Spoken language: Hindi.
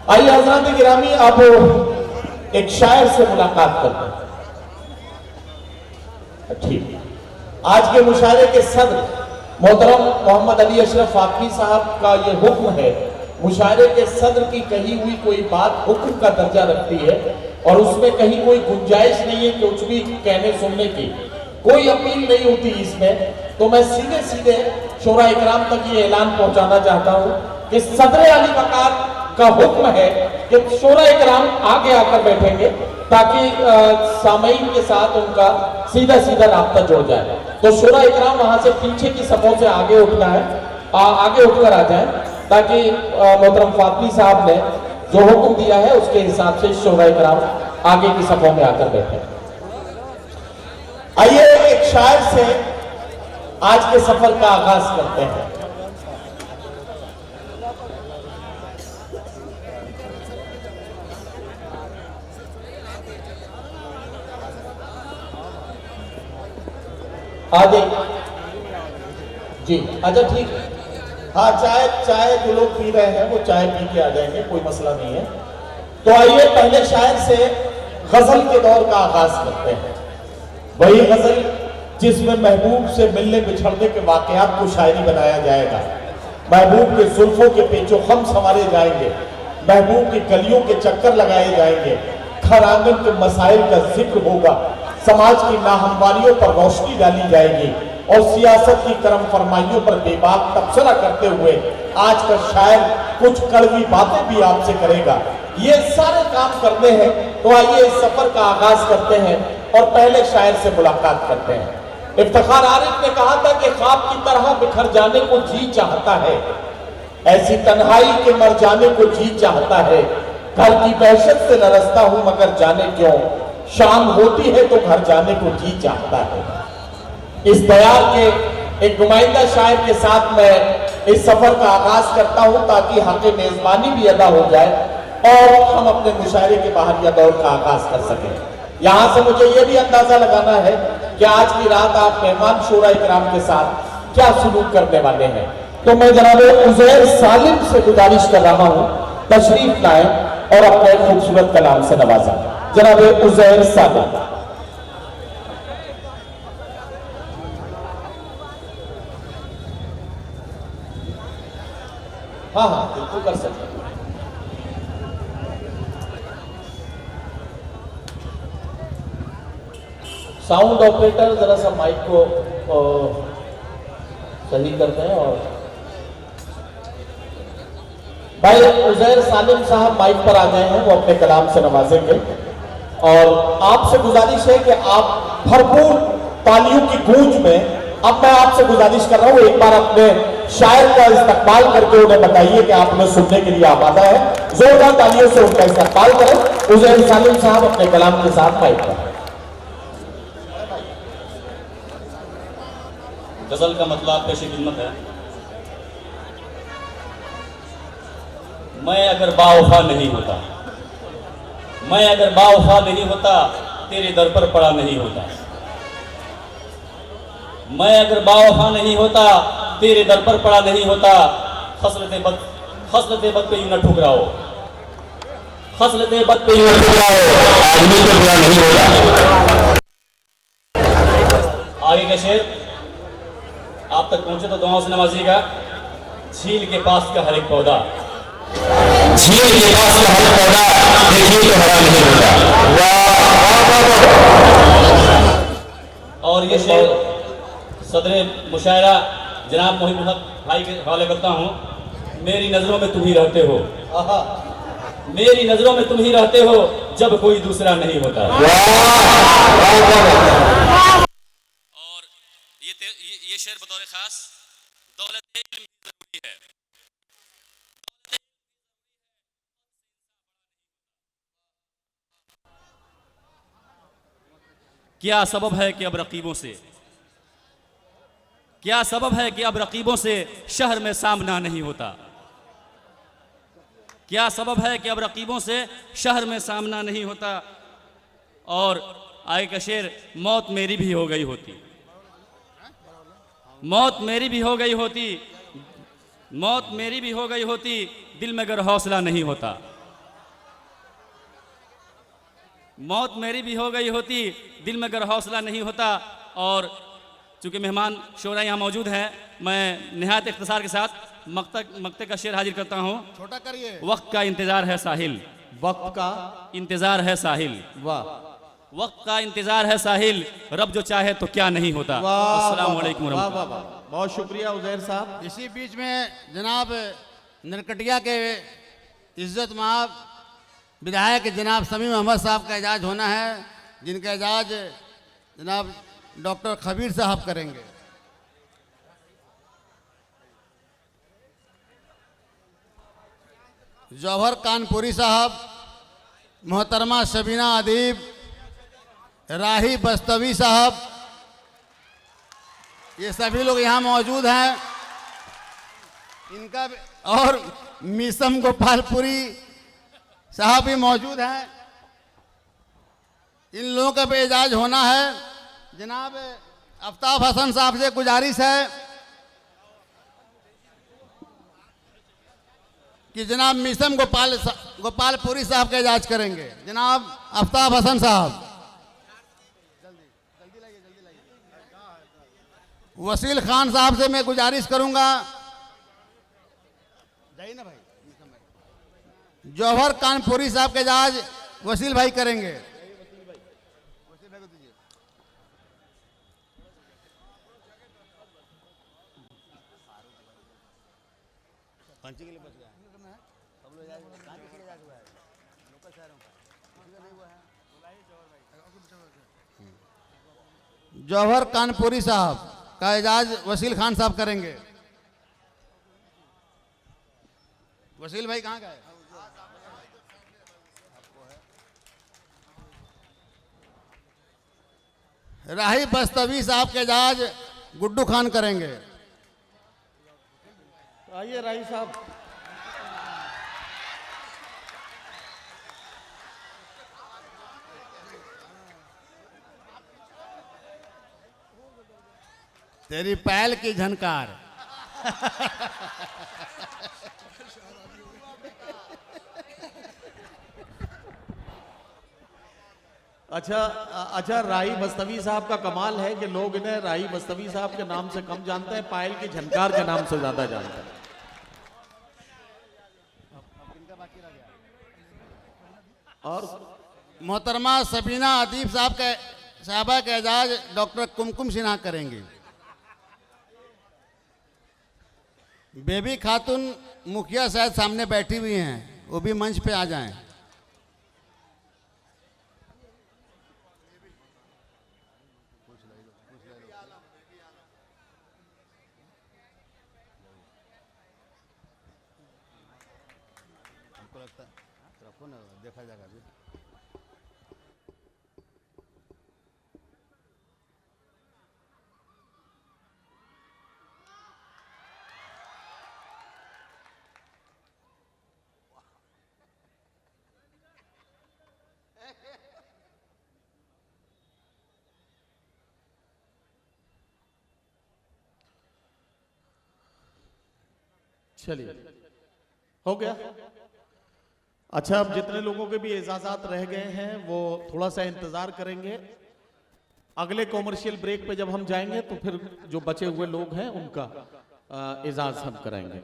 आइए हज़रात गिरामी, अब एक शायर से मुलाकात करते हैं। ठीक, आज के मुशायरे के सदर मोहतरम मोहम्मद अली अशरफ फातमी साहब का ये हुक्म है, मुशायरे के सदर की कही हुई कोई बात हुक्म का दर्जा रखती है और उसमें कहीं कोई गुंजाइश नहीं है कुछ भी कहने सुनने की, कोई अपील नहीं होती इसमें। तो मैं सीधे सीधे शोरा इकराम तक ये ऐलान पहुंचाना चाहता हूं कि सदर अली वकार का हुक्म है कि शोरा इकराम आगे आकर बैठेंगे ताकि सामईन के साथ उनका सीधा सीधा राब्ता जुड़ जाए। तो शोरा इकराम वहां से पीछे की सफों से आगे उठना है, आगे उठकर आ जाए ताकि मोहतरम फातमी साहब ने जो हुक्म दिया है उसके हिसाब से शोरा इकराम आगे की सफों में आकर बैठे। आइए एक शायर से आज के सफर का आगाज करते हैं। आगे जी, अच्छा ठीक है। हाँ, चाय जो लोग पी रहे हैं वो चाय पी के आ जाएंगे, कोई मसला नहीं है। तो आइए पहले शायर से गजल के दौर का आगाज करते हैं। वही गजल जिसमें महबूब से मिलने बिछड़ने के वाकयात को शायरी बनाया जाएगा, महबूब के जुल्फों के पेचो खम संवारे जाएंगे, महबूब की गलियों के चक्कर लगाए जाएंगे, घर आंगन के मसाइल का जिक्र होगा, समाज की नाहमवारियों पर रोशनी डाली जाएगी और सियासत की करम फरमाइयों पर बेबाक तबसरा करते हुए आज का शायर कुछ कड़वी बातें भी आपसे करेगा। ये सारे काम करने हैं, तो आइए इस सफर का आगाज करते हैं और पहले शायर से मुलाकात करते हैं। इफ्तिखार आरिफ ने कहा था कि ख्वाब की तरह बिखर जाने को जी चाहता है, ऐसी तन्हाई के मर जाने को जी चाहता है, घर की वहशत से लरसता हूं मगर जाने क्यों, शाम होती है तो घर जाने को जी चाहता है। इस दयाल के एक नुमाइंदा शायर के साथ मैं इस सफर का आगाज करता हूं ताकि हक़ मेजबानी भी अदा हो जाए और हम अपने मुशायरे के बाहरिया दौर का आगाज कर सकें। यहां से मुझे यह भी अंदाजा लगाना है कि आज की रात आप मेहमान शोरा इकराम के साथ क्या सलूक करने वाले हैं। तो मैं जनाब उज़ैर सालिम से गुजारिश कर रहा हूं तशरीफ लाएं और अपने खूबसूरत कलाम से नवाजा। जनाब उज़ैर सालिम। हाँ हाँ बिल्कुल कर सकते हैं। साउंड ऑपरेटर जरा सा माइक को सही करते हैं और भाई उज़ैर सालिम साहब माइक पर आ गए हैं, वो अपने कलाम से नवाजेंगे और आपसे गुजारिश है कि आप भरपूर तालियों की गूंज में, अब मैं आपसे गुजारिश कर रहा हूं एक बार अपने शायर का इस्तकबाल करके उन्हें बताइए कि आप उन्हें सुनने के लिए आमादा है। जोरदार तालियों से उनका इस्तकबाल करें। उज़ैर सालिम साहब अपने कलाम के साथ माइक पर। गजल का मतलब पेश खिदमत है। मैं अगर बावफा नहीं होता, मैं अगर बावफा नहीं होता तेरे दर पर पड़ा नहीं होता, मैं अगर बावफा नहीं होता तेरे दर पर पड़ा नहीं होता, खसलते बद पे यूं न ठुकराओ, खसलते बद पे यूं न ठुकराओ, आदमी को बुरा नहीं होता। आगे का शेर आप तक पहुंचे तो दुआओं से नवाजिएगा। झील के पास का हर एक पौधा, झील के पास का हर पौधा देखिए तो हरा नहीं होता। और ये शेर सदरे मुशायरा जनाब मोहिब भाई के हवाले करता हूँ। मेरी नजरों में तुम ही रहते हो, मेरी नजरों में तुम ही रहते हो जब कोई दूसरा नहीं होता। ये शेर बतौर खास दौलत इल्म जरूरी है। क्या सबब है कि अब रकीबों से, क्या सबब है कि अब रकीबों से शहर में सामना नहीं होता, क्या सबब है कि अब रकीबों से शहर में सामना नहीं होता। और आगे का शेर, मौत मेरी भी हो गई होती, मौत मेरी भी हो गई होती, मौत मेरी भी हो गई होती, दिल में अगर हौसला नहीं होता, मौत मेरी भी हो गई होती दिल में अगर हौसला नहीं होता। और चूंकि मेहमान शोरा यहाँ मौजूद हैं, मैं निहायत इख्तिसार के साथ मक्ते का शेर हाजिर करता हूँ। छोटा करिए। वक्त का इंतजार है साहिल, वक्त का इंतजार है साहिल, वाह, वक्त का इंतजार है साहिल, रब जो चाहे तो क्या नहीं होता। अस्सलाम वालेकुम वाह रहमतुल्लाह। वाह वाह, बहुत शुक्रिया उजैर साहब। इसी बीच में जनाब नरकटिया के इज्जत माब विधायक जनाब समीम अहमद साहब का एजाज होना है, जिनका एजाज जनाब डॉक्टर खबीर साहब करेंगे। जौहर कानपुरी साहब, मोहतरमा शबीना अदीब, राही बस्तवी साहब, ये सभी लोग यहाँ मौजूद हैं। इनका और मीसम गोपालपुरी साहब भी मौजूद हैं। इन लोगों का भी एजाज होना है। जनाब आफ्ताब हसन साहब से गुजारिश है कि जनाब मीसम गोपालपुरी साहब का एजाज करेंगे। जनाब आफ्ताब हसन साहब। वसील खान साहब से मैं गुजारिश करूंगा, जाइए ना भाई। जौहर कानपुरी साहब के एजाज वसील भाई करेंगे। जौहर कानपुरी साहब का एजाज वसील खान साहब करेंगे। वसील भाई कहाँ गए? राही बस्तवी साहब के एजाज गुड्डू खान करेंगे। आइए राही साहब। तेरी पैल की झनकार। अच्छा, राही बस्तवी साहब का कमाल है कि लोग इन्हें राही बस्तवी साहब के नाम से कम जानते हैं, पायल की झनकार के नाम से ज्यादा जानते हैं। और मोहतरमा सबीना अदीब साहबा का एजाज डॉक्टर कुमकुम सिन्हा करेंगे। बेबी खातून मुखिया शायद सामने बैठी हुई हैं, वो भी मंच पे आ जाएं। हमको लगता है रखो ना, देखा जाएगा अभी। चलिए, हो गया। अच्छा, अब जितने लोगों के भी एजाजात रह गए हैं वो थोड़ा सा इंतजार करेंगे। अगले कॉमर्शियल ब्रेक पे जब हम जाएंगे तो फिर जो बचे हुए लोग हैं उनका एजाज हम कराएंगे।